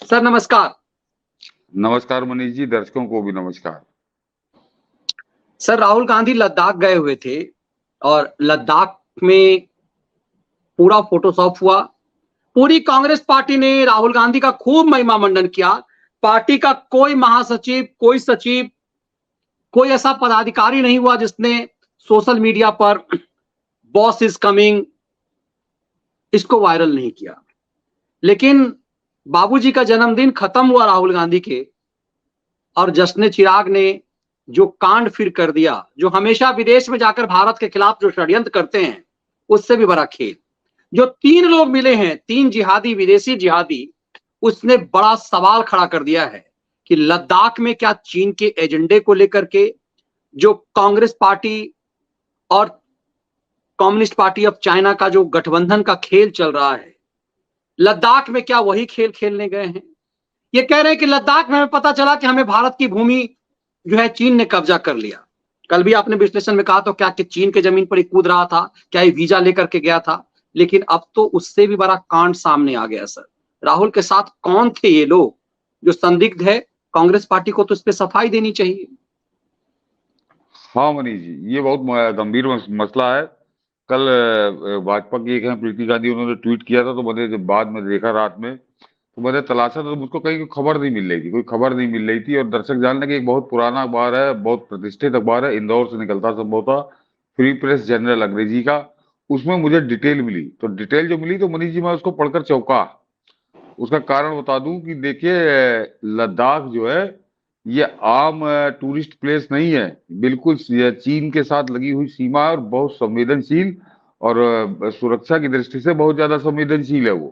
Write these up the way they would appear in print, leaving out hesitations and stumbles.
Sir नमस्कार। नमस्कार मनीष जी, दर्शकों को भी नमस्कार। सर राहुल गांधी लद्दाख गए हुए थे और लद्दाख में पूरा फोटोशॉप हुआ। पूरी कांग्रेस पार्टी ने राहुल गांधी का खूब महिमा मंडन किया। पार्टी का कोई महासचिव, कोई सचिव, कोई ऐसा पदाधिकारी नहीं हुआ जिसने सोशल मीडिया पर बॉस इज कमिंग इसको वायरल नहीं किया। लेकिन बाबूजी का जन्मदिन खत्म हुआ राहुल गांधी के, और जश्न चिराग ने जो कांड फिर कर दिया, जो हमेशा विदेश में जाकर भारत के खिलाफ जो षड्यंत्र करते हैं, उससे भी बड़ा खेल। जो 3 लोग मिले हैं, 3 जिहादी, विदेशी जिहादी, उसने बड़ा सवाल खड़ा कर दिया है कि लद्दाख में क्या चीन के एजेंडे को लेकर के जो कांग्रेस पार्टी और कम्युनिस्ट पार्टी ऑफ चाइना का जो गठबंधन का खेल चल रहा है, लद्दाख में क्या वही खेल खेलने गए हैं? ये कह रहे हैं कि लद्दाख में हमें पता चला कि हमें भारत की भूमि जो है चीन ने कब्जा कर लिया। कल भी आपने विश्लेषण में कहा तो क्या कि चीन के जमीन पर ही कूद रहा था, क्या ये वीजा लेकर के गया था? लेकिन अब तो उससे भी बड़ा कांड सामने आ गया। सर राहुल के साथ कौन थे ये लोग जो संदिग्ध है? कांग्रेस पार्टी को तो इस पे सफाई देनी चाहिए। हाँ मनीष जी, ये बहुत गंभीर मसला है। कल भाजपा की एक है प्रीति गांधी, उन्होंने ट्वीट किया था, तो मैंने जब बाद में देखा रात में, तो मैंने तलाशा तो मुझको कहीं कोई खबर नहीं मिल रही थी, कोई खबर नहीं मिल रही थी। और दर्शक जान लें कि एक बहुत पुराना अखबार है, बहुत प्रतिष्ठित अखबार है, इंदौर से निकलता संभवतः, फ्री प्रेस जर्नल अंग्रेजी का। उसमें मुझे डिटेल मिली, तो डिटेल जो मिली तो मनीष जी मैं उसको पढ़कर चौंका। उसका कारण बता दूं कि देखिए, लद्दाख जो है ये आम टूरिस्ट प्लेस नहीं है। बिल्कुल ये चीन के साथ लगी हुई सीमा है और बहुत संवेदनशील, और सुरक्षा की दृष्टि से बहुत ज्यादा संवेदनशील है वो।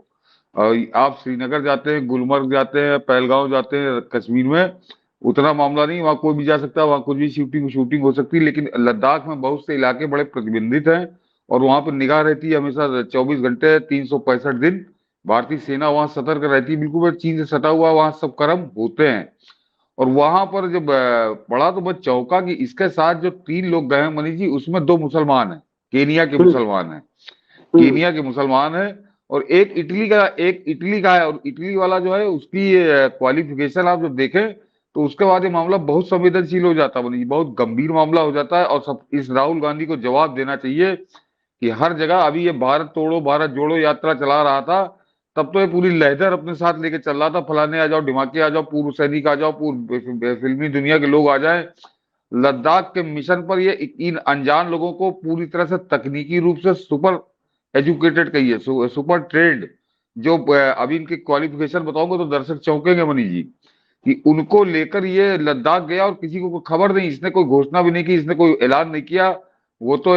आप श्रीनगर जाते हैं, गुलमर्ग जाते हैं, पहलगांव जाते हैं कश्मीर में, उतना मामला नहीं, वहां कोई भी जा सकता है, वहां कुछ भी शूटिंग हो सकती है। लेकिन लद्दाख में बहुत से इलाके बड़े प्रतिबंधित हैं, और वहां पर निगाह रहती है हमेशा 24 घंटे 365 दिन। भारतीय सेना वहां सतर्क रहती है, बिल्कुल चीन से सटा हुआ, वहां सब कर्म होते हैं। और वहां पर जब पढ़ा तो मैं चौंका कि इसके साथ जो 3 लोग गए हैं मनीष जी, उसमें 2 मुसलमान हैं, केनिया के मुसलमान हैं, केनिया के मुसलमान हैं। और एक इटली का है, और इटली वाला जो है उसकी क्वालिफिकेशन आप जब देखें तो उसके बाद ये मामला बहुत संवेदनशील हो जाता है मनीष जी, बहुत गंभीर मामला हो जाता है। और सब इस राहुल गांधी को जवाब देना चाहिए कि हर जगह अभी ये भारत तोड़ो भारत जोड़ो यात्रा चला रहा था, तब तो ये पूरी लहर अपने साथ लेके चल रहा था, फलाने आ जाओ, ढिमाके आ जाओ, पूर्व सैनिक आ जाओ, पूर्व फिल्मी दुनिया के लोग आ जाए। लद्दाख के मिशन पर ये इन अनजान लोगों को पूरी तरह से तकनीकी रूप से सुपर एजुकेटेड कहिए, सुपर ट्रेंड, जो अभी इनकी क्वालिफिकेशन बताऊंगा तो दर्शक चौंकेंगे मनीष जी, कि उनको लेकर ये लद्दाख गया और किसी को कोई खबर नहीं, इसने कोई घोषणा भी नहीं की, इसने कोई ऐलान नहीं किया। वो तो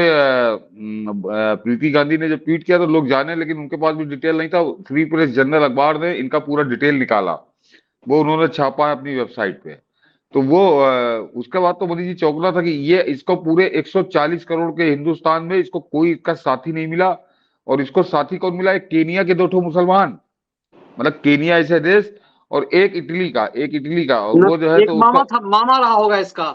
प्रीति गांधी ने जब ट्वीट किया तो लोग जाने, लेकिन उनके पास भी डिटेल नहीं था। फ्री प्रेस जर्नल अखबार ने इनका पूरा डिटेल निकाला, वो उन्होंने छापा है अपनी वेबसाइट पे। तो वो उसके बाद तो मोदी जी चौंकना था कि ये इसको पूरे 140 करोड़ के हिंदुस्तान में इसको कोई इसका साथी नहीं मिला। और इसको साथी कौन मिला? एक केनिया के 2 मुसलमान, मतलब केनिया ऐसे देश, और एक इटली का और वो जो है एक तो मामा उसका। था, मामा रहा होगा इसका।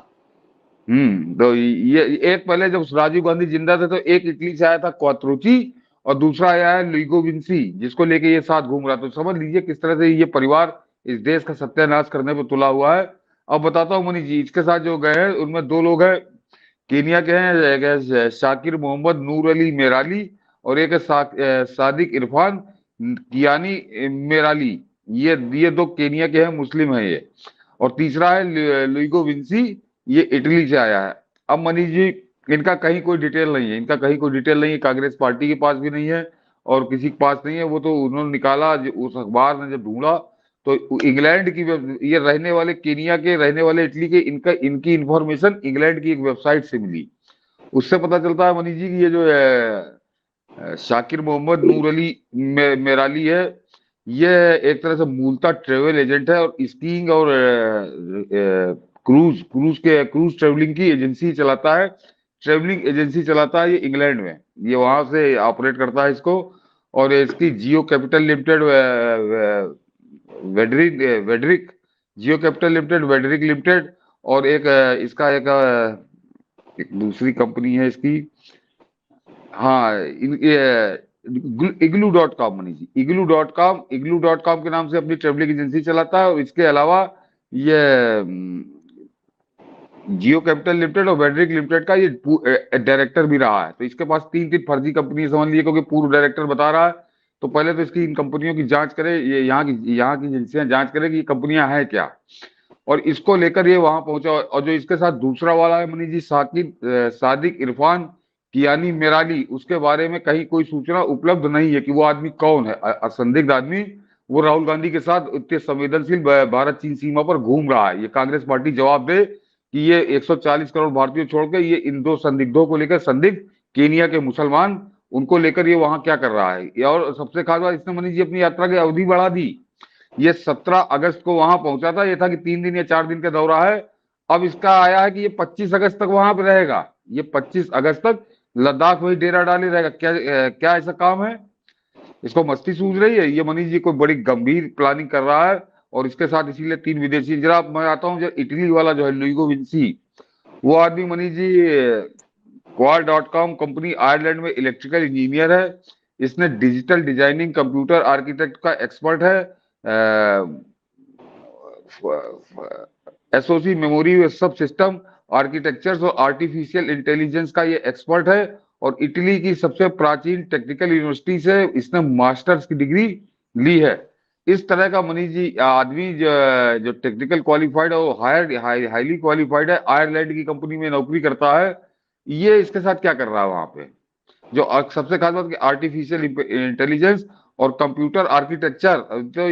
तो ये एक पहले जब राजीव गांधी जिंदा थे तो एक इटली से आया था क्वात्रोची, और दूसरा आया है लुइगो विंसी, जिसको लेके ये साथ घूम रहा था। तो समझ लीजिए किस तरह से ये परिवार इस देश का सत्यानाश करने पर तुला हुआ है। अब बताता हूँ मनीष जी, इसके साथ जो गए हैं उनमें 2 लोग हैं, केनिया के हैं, एक है शाकिर मोहम्मद नूर अली मेराली, और एक है सादिक इरफान कियानी मेराली। ये 2 केनिया के हैं, मुस्लिम हैं ये। और तीसरा है लुइगो विंसी, ये इटली से आया है। अब मनीष जी, इनका कहीं कोई डिटेल नहीं है, कांग्रेस पार्टी के पास भी नहीं है और किसी के पास नहीं है। वो तो उन्होंने निकाला, उस अखबार ने जब ढूंढा तो इंग्लैंड की ये रहने वाले, केनिया के रहने वाले, इटली के, इनकी इंफॉर्मेशन इंग्लैंड की एक वेबसाइट से मिली। उससे पता चलता है मनीष जी कि ये जो शाकिर मोहम्मद नूर अली मेराली है, ये एक तरह से मूलतः ट्रेवल एजेंट है, और स्कीइंग और क्रूज ट्रेवलिंग की एजेंसी चलाता है। ये इंग्लैंड में, ये वहां से ऑपरेट करता है इसको। और इसकी जियो कैपिटल लिमिटेड, वेडरिक वेडरिक जियो कैपिटल लिमिटेड, वेडरिक लिमिटेड, और इसका एक दूसरी कंपनी है इसकी। हाँ, igloo.com मनीष जी, igloo.com के नाम से अपनी ट्रेवलिंग एजेंसी चलाता है। और इसके अलावा ये जियो कैपिटल लिमिटेड और वेडरिक लिमिटेड का ये डायरेक्टर भी रहा है। तो इसके पास 3 फर्जी कंपनी समझ लीजिए, क्योंकि पूर्व डायरेक्टर बता रहा है। तो पहले तो इसकी इन कंपनियों की जांच करे, ये यहाँ की एजेंसियां जांच करे कि ये कंपनियां हैं क्या, और इसको लेकर ये वहां पहुंचा। और जो इसके साथ दूसरा वाला है मनीष जी, सादिक इरफान कियानी मेराली, उसके बारे में कहीं कोई सूचना उपलब्ध नहीं है कि वो आदमी कौन है। असंदिग्ध आदमी वो राहुल गांधी के साथ इतने संवेदनशील भारत चीन सीमा पर घूम रहा है। ये कांग्रेस पार्टी जवाब दे कि ये 140 करोड़ भारतीयों छोड़ के ये इन 2 संदिग्धों को लेकर, संदिग्ध केनिया के मुसलमान, उनको लेकर ये वहां क्या कर रहा है। और सबसे खास बात, इसने मनीष जी अपनी यात्रा की अवधि बढ़ा दी। ये 17 अगस्त को वहां पहुंचा था, ये था कि 3 दिन या 4 दिन का दौरा है। अब इसका आया है कि ये 25 अगस्त तक वहां पे रहेगा। ये 25 अगस्त तक लद्दाख में ही डेरा डाले रहेगा। क्या ऐसा काम है? इसको मस्ती सूझ रही है? ये मनीष जी कोई बड़ी गंभीर प्लानिंग कर रहा है। और इसके साथ इसीलिए 3 विदेशी, जरा मैं आता हूँ, इटली वाला जो है लुइगो विंसी, वो आदमी मनीष जी क्वाल.com कंपनी आयरलैंड में इलेक्ट्रिकल इंजीनियर है। इसने डिजिटल डिजाइनिंग, कंप्यूटर आर्किटेक्ट का एक्सपर्ट है। एसओसी मेमोरी सब सिस्टम आर्किटेक्चर्स और आर्टिफिशियल इंटेलिजेंस का ये एक्सपर्ट है। और इटली की सबसे प्राचीन टेक्निकल यूनिवर्सिटी से इसने मास्टर्स की डिग्री ली है। इस तरह का मनीष जी आदमी जो टेक्निकल क्वालिफाइड है, वो हाईली क्वालिफाइड है, आयरलैंड की कंपनी में नौकरी करता है। ये इसके साथ क्या कर रहा है वहां पे? जो सबसे खास बात कि आर्टिफिशियल इंटेलिजेंस और कंप्यूटर आर्किटेक्चर, तो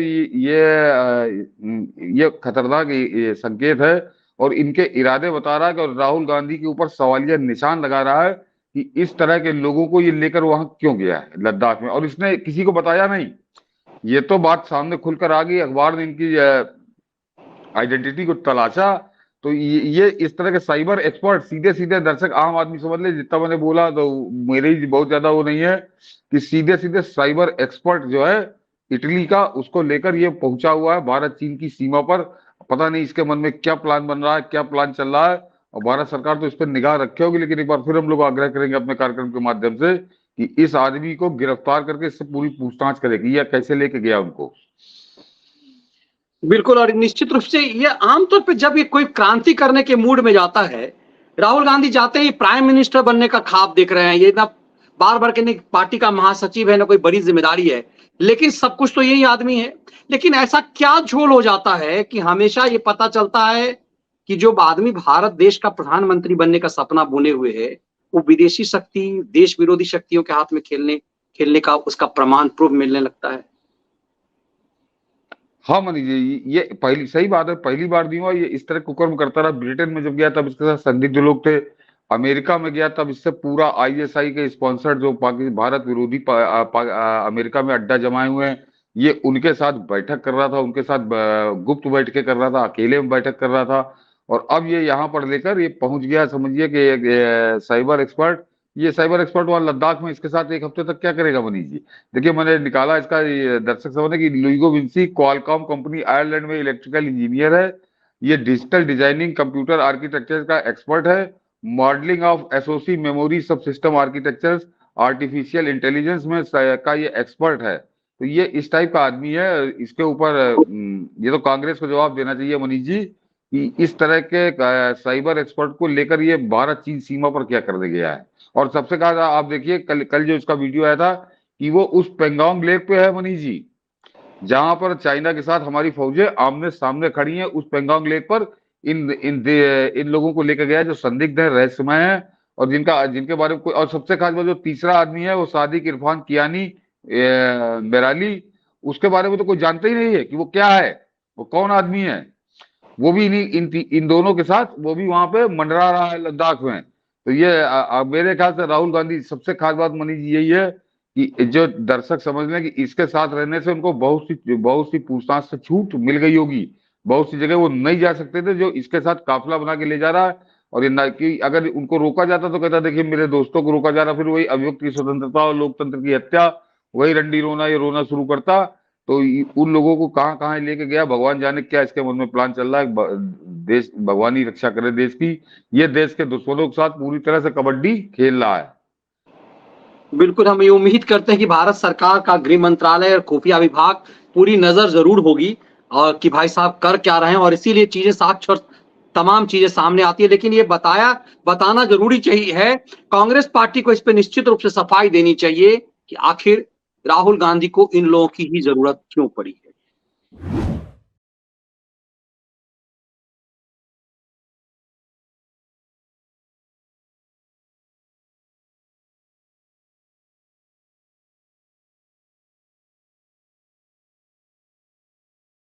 ये खतरनाक ये संकेत है। और इनके इरादे बता रहा है कि, और राहुल गांधी के ऊपर सवालिया निशान लगा रहा है कि इस तरह के लोगों को ये लेकर वहां क्यों गया है लद्दाख में, और इसने किसी को बताया नहीं। ये तो बात सामने खुलकर आ गई, अखबार ने इनकी आइडेंटिटी को तलाशा। तो ये इस तरह के साइबर एक्सपर्ट, सीधे सीधे दर्शक आम आदमी समझ ले, जितना मैंने बोला तो मेरे ही बहुत ज्यादा वो नहीं है, कि सीधे सीधे साइबर एक्सपर्ट जो है इटली का, उसको लेकर ये पहुंचा हुआ है भारत चीन की सीमा पर। पता नहीं इसके मन में क्या प्लान बन रहा है, क्या प्लान चल रहा है। और भारत सरकार तो इस पर निगाह रखे होगी, लेकिन एक बार फिर हम लोग आग्रह करेंगे अपने कार्यक्रम के माध्यम से कि इस आदमी को गिरफ्तार करके इससे पूरी पूछताछ करेगी, या कैसे लेके गया उनको। बिल्कुल। और निश्चित रूप से ये आमतौर पे जब ये कोई क्रांति करने के मूड में जाता है, राहुल गांधी जाते ही प्राइम मिनिस्टर बनने का ख्वाब देख रहे हैं। ये ना बार बार कहने पार्टी का महासचिव है, ना कोई बड़ी जिम्मेदारी है, लेकिन सब कुछ तो यही आदमी है। लेकिन ऐसा क्या झोल हो जाता है कि हमेशा ये पता चलता है कि जो आदमी भारत देश का प्रधानमंत्री बनने का सपना बुने हुए है, वो विदेशी शक्ति, देश विरोधी शक्तियों के हाथ में खेलने का उसका प्रमाण प्रूफ मिलने लगता है। हाँ मनीष जी, ये पहली सही बात है, पहली बार नहीं हुआ। ये इस तरह कुकर्म करता रहा। ब्रिटेन में जब गया तब इसके साथ संदिग्ध लोग थे। अमेरिका में गया तब इससे पूरा आईएसआई के स्पॉन्सर्ड जो भारत विरोधी अमेरिका में अड्डा जमाए हुए हैं, ये उनके साथ बैठक कर रहा था, उनके साथ गुप्त बैठकें कर रहा था, अकेले में बैठक कर रहा था। और अब ये यहाँ पर लेकर ये पहुंच गया, समझिए कि साइबर एक्सपर्ट। ये साइबर एक्सपर्ट वहां लद्दाख में इसके साथ 1 हफ्ते तक क्या करेगा मनीष जी? देखिए, मैंने निकाला इसका दर्शक समझने की, लुइगो विंसी क्वालकॉम कंपनी आयरलैंड में इलेक्ट्रिकल इंजीनियर है। ये डिजिटल डिजाइनिंग, कंप्यूटर आर्किटेक्चर का एक्सपर्ट है। मॉडलिंग ऑफ एसओसी मेमोरी सब सिस्टम आर्किटेक्चर्स, आर्टिफिशियल इंटेलिजेंस में का ये एक्सपर्ट है। तो ये इस टाइप का आदमी है। इसके ऊपर ये तो कांग्रेस को जवाब देना चाहिए मनीष जी कि इस तरह के साइबर एक्सपर्ट को लेकर ये भारत चीन सीमा पर क्या करने गया है। और सबसे कहा, आप देखिए कल जो इसका वीडियो आया था कि वो उस पेंगोंग लेक पे है मनीष जी, जहां पर चाइना के साथ हमारी फौजें आमने सामने खड़ी हैं। उस पेंगोंग लेक पर इन लोगों को लेकर गया जो संदिग्ध है, रहस्यमय है, और जिनके बारे में कोई। और सबसे खास बात, जो तीसरा आदमी है वो सादिक इरफान कियानी मेराली, उसके बारे में तो कोई जानता ही नहीं है कि वो क्या है, वो कौन आदमी है। वो भी इन दोनों के साथ वो भी वहां पे मंडरा रहा है लद्दाख में। तो ये मेरे ख्याल से राहुल गांधी, सबसे खास बात मनीष जी यही है कि जो दर्शक समझ लें कि इसके साथ रहने से उनको बहुत सी पूछताछ से छूट मिल गई होगी। बहुत सी जगह वो नहीं जा सकते थे, जो इसके साथ काफिला बना के ले जा रहा है। और ये ना कि अगर उनको रोका जाता तो कहता देखिए मेरे दोस्तों को रोका जा रहा, फिर वही अभिव्यक्ति की स्वतंत्रता और लोकतंत्र की हत्या, वही रंडी रोना ये रोना शुरू करता। तो उन लोगों को कहां कहां लेके गया, भगवान जाने क्या इसके मन में प्लान चल रहा है। देश, भगवान ही रक्षा करे देश की। ये देश के दुश्मनों के साथ पूरी तरह से कबड्डी खेल रहा है। बिल्कुल, हम ये उम्मीद करते हैं कि भारत सरकार का गृह मंत्रालय और खुफिया विभाग पूरी नजर जरूर होगी और कि भाई साहब कर क्या रहे हैं, और इसीलिए चीजें साक्ष्य और तमाम चीजें सामने आती है। लेकिन ये बताना जरूरी चाहिए है, कांग्रेस पार्टी को इस पे निश्चित रूप से सफाई देनी चाहिए कि आखिर राहुल गांधी को इन लोगों की ही जरूरत क्यों पड़ी है।